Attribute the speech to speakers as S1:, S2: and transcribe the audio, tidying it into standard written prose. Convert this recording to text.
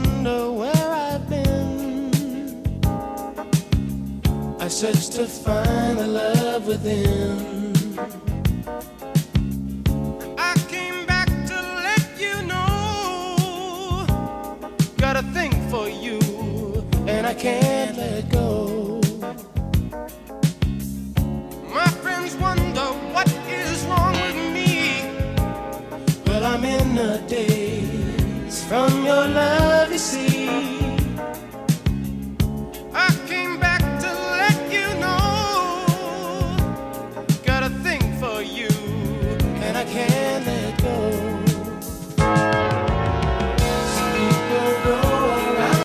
S1: wonder where I've been. I search to find the love within. I came back to let you know, got a thing for you, and I can't let go.